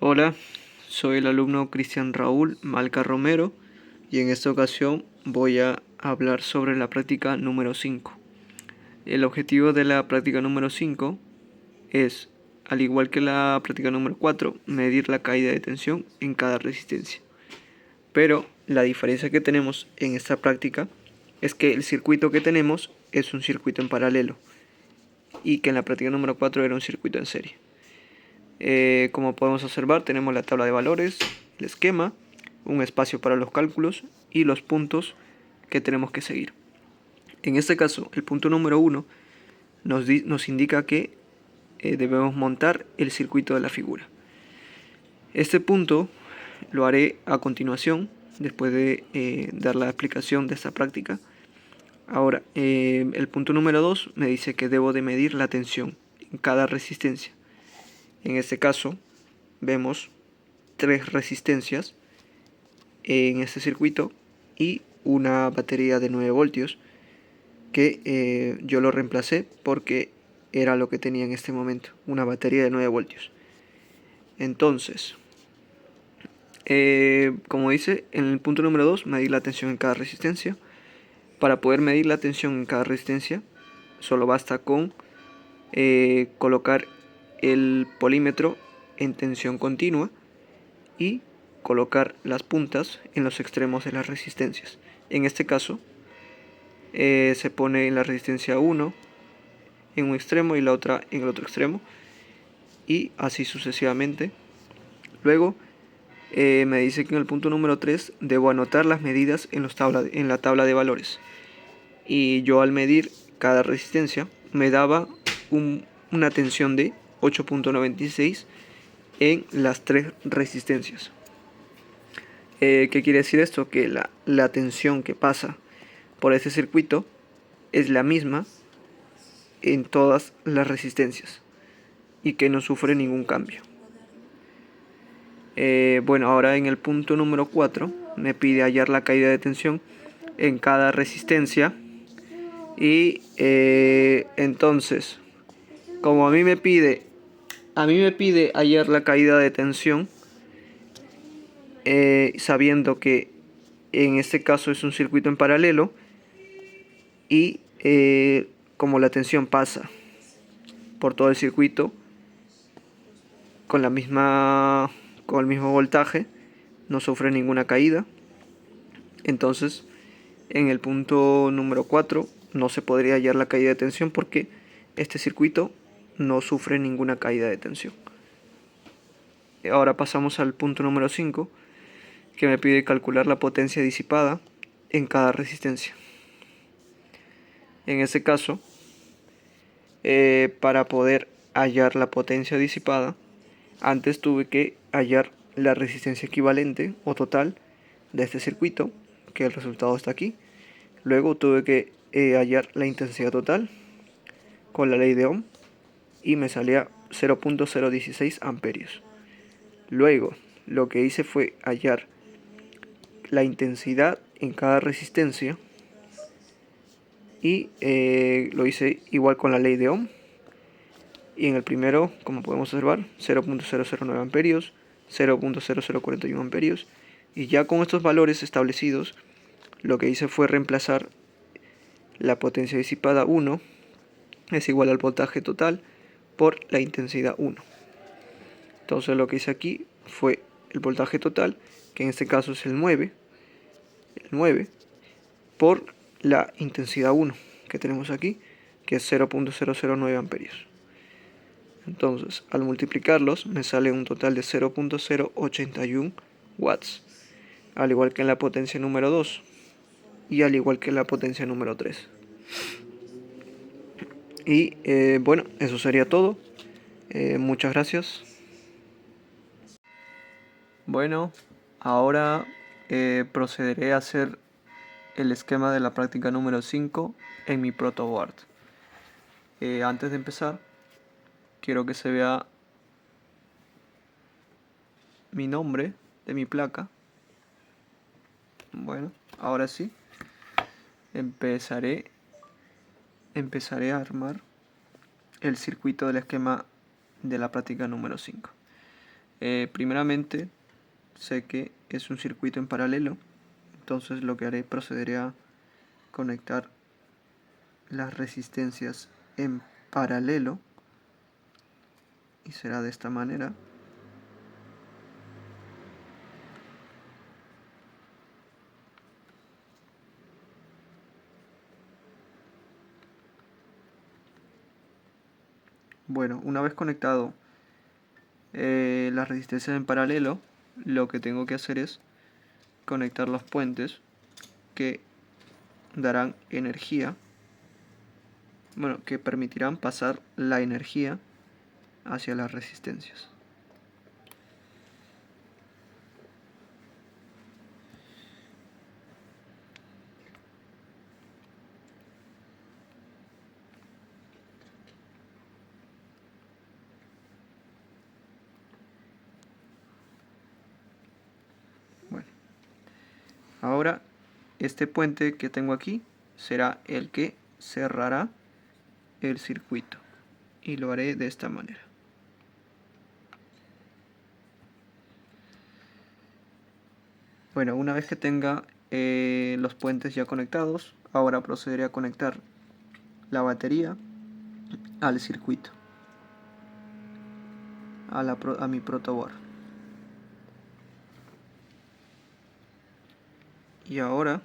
Hola, soy el alumno Cristian Raúl Malca Romero y en esta ocasión voy a hablar sobre la práctica número 5. El objetivo de la práctica número 5 es, al igual que la práctica número 4, medir la caída de tensión en cada resistencia. Pero la diferencia que tenemos en esta práctica es que el circuito que tenemos es un circuito en paralelo y que en la práctica número 4 era un circuito en serie. Como podemos observar, tenemos la tabla de valores, el esquema, un espacio para los cálculos y los puntos que tenemos que seguir. En este caso, el punto número 1 nos indica que debemos montar el circuito de la figura. Este punto lo haré a continuación, después de dar la explicación de esta práctica. Ahora, el punto número 2 me dice que debo de medir la tensión en cada resistencia. En este caso, vemos 3 resistencias en este circuito y una batería de 9 voltios que yo lo reemplacé porque era lo que tenía en este momento, una batería de 9 voltios. Entonces, como dice en el punto número 2, medir la tensión en cada resistencia. Para poder medir la tensión en cada resistencia, solo basta con colocar el polímetro en tensión continua y colocar las puntas en los extremos de las resistencias. En este caso, se pone en la resistencia 1 en un extremo y la otra en el otro extremo, y así sucesivamente. Luego, me dice que en el punto número 3 debo anotar las medidas en la tabla de valores. Y yo al medir cada resistencia me daba una tensión de 8.96 en las 3 resistencias. ¿Qué quiere decir esto? Que la tensión que pasa por ese circuito es la misma en todas las resistencias y que no sufre ningún cambio. Bueno, ahora en el punto número 4 me pide hallar la caída de tensión en cada resistencia y entonces, como a mí me pide hallar la caída de tensión, sabiendo que en este caso es un circuito en paralelo y como la tensión pasa por todo el circuito con el mismo voltaje, no sufre ninguna caída. Entonces, en el punto número 4 no se podría hallar la caída de tensión porque este circuito no sufre ninguna caída de tensión. Ahora pasamos al punto número 5, que me pide calcular la potencia disipada en cada resistencia. En este caso, para poder hallar la potencia disipada, antes tuve que hallar la resistencia equivalente o total de este circuito, que el resultado está aquí. Luego tuve que hallar la intensidad total con la ley de Ohm y me salía 0.016 amperios. Luego lo que hice fue hallar la intensidad en cada resistencia y lo hice igual con la ley de Ohm. Y en el primero, como podemos observar, 0.009 amperios, 0.0041 amperios. Y ya con estos valores establecidos, lo que hice fue reemplazar la potencia disipada 1 es igual al voltaje total por la intensidad 1. Entonces lo que hice aquí fue el voltaje total, que en este caso es el 9 por la intensidad 1 que tenemos aquí, que es 0.009 amperios. Entonces, al multiplicarlos, me sale un total de 0.081 watts, al igual que en la potencia número 2 y al igual que en la potencia número 3. Y bueno, eso sería todo. Muchas gracias. Bueno, ahora procederé a hacer el esquema de la práctica número 5 en mi protoboard. Antes de empezar, quiero que se vea mi nombre de mi placa. Bueno, ahora sí, empezaré a armar el circuito del esquema de la práctica número 5. Primeramente, sé que es un circuito en paralelo, entonces lo que haré, procederé a conectar las resistencias en paralelo y será de esta manera. Bueno, una vez conectado las resistencias en paralelo, lo que tengo que hacer es conectar los puentes que darán energía, bueno, que permitirán pasar la energía hacia las resistencias. Bueno, ahora este puente que tengo aquí será el que cerrará el circuito y lo haré de esta manera. Bueno, una vez que tenga los puentes ya conectados, ahora procederé a conectar la batería al circuito, a mi protoboard. Y ahora,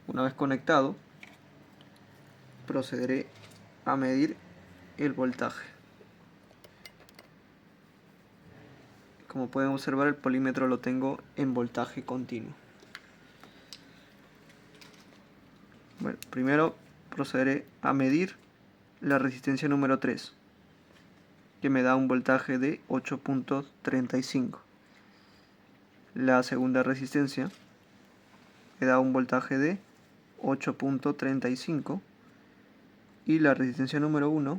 una vez conectado, procederé a medir el voltaje. Como pueden observar, el polímetro lo tengo en voltaje continuo. Bueno, primero procederé a medir la resistencia número 3, que me da un voltaje de 8.35. La segunda resistencia me da un voltaje de 8.35 y la resistencia número 1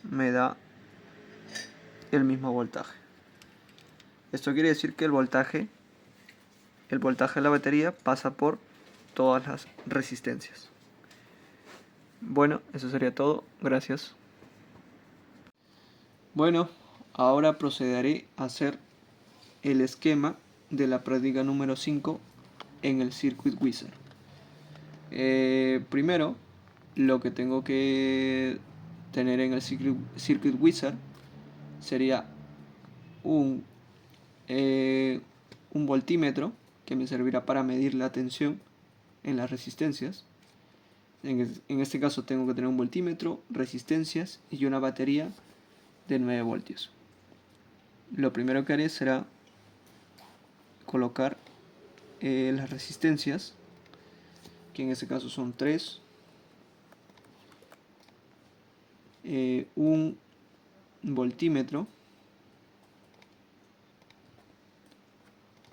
me da el mismo voltaje. Esto quiere decir que el voltaje de la batería pasa por todas las resistencias. Bueno, eso sería todo. Gracias. Bueno, ahora procederé a hacer el esquema de la práctica número 5 en el Circuit Wizard. Primero, lo que tengo que tener en el Circuit Wizard sería un voltímetro que me servirá para medir la tensión en las resistencias. En este caso tengo que tener un voltímetro, resistencias y una batería de 9 voltios. Lo primero que haré será colocar las resistencias, que en este caso son 3, un voltímetro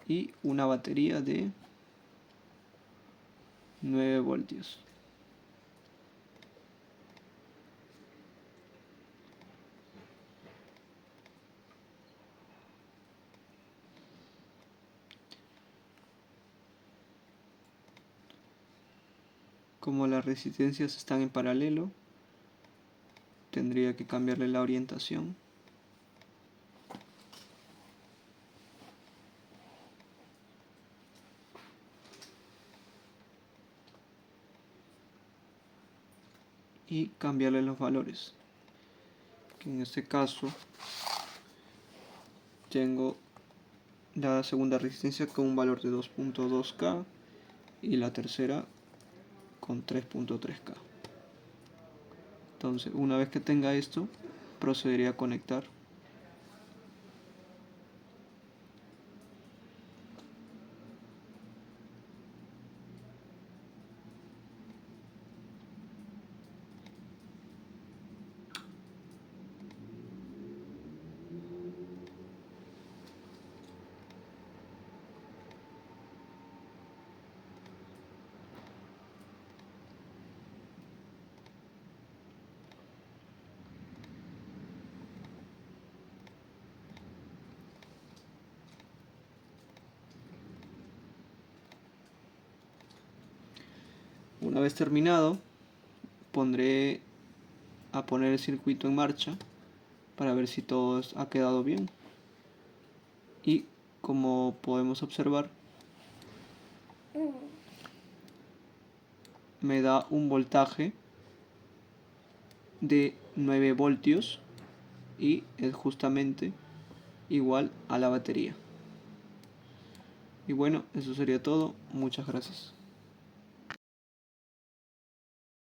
y una batería de 9 voltios. Como las resistencias están en paralelo, tendría que cambiarle la orientación. Y cambiarle los valores, que en este caso tengo la segunda resistencia con un valor de 2.2K y la tercera con 3.3K. Entonces, una vez que tenga esto, procederé a conectar Una vez terminado, pondré a poner el circuito en marcha para ver si todo ha quedado bien. Y como podemos observar, me da un voltaje de 9 voltios y es justamente igual a la batería. Y bueno, eso sería todo. Muchas gracias.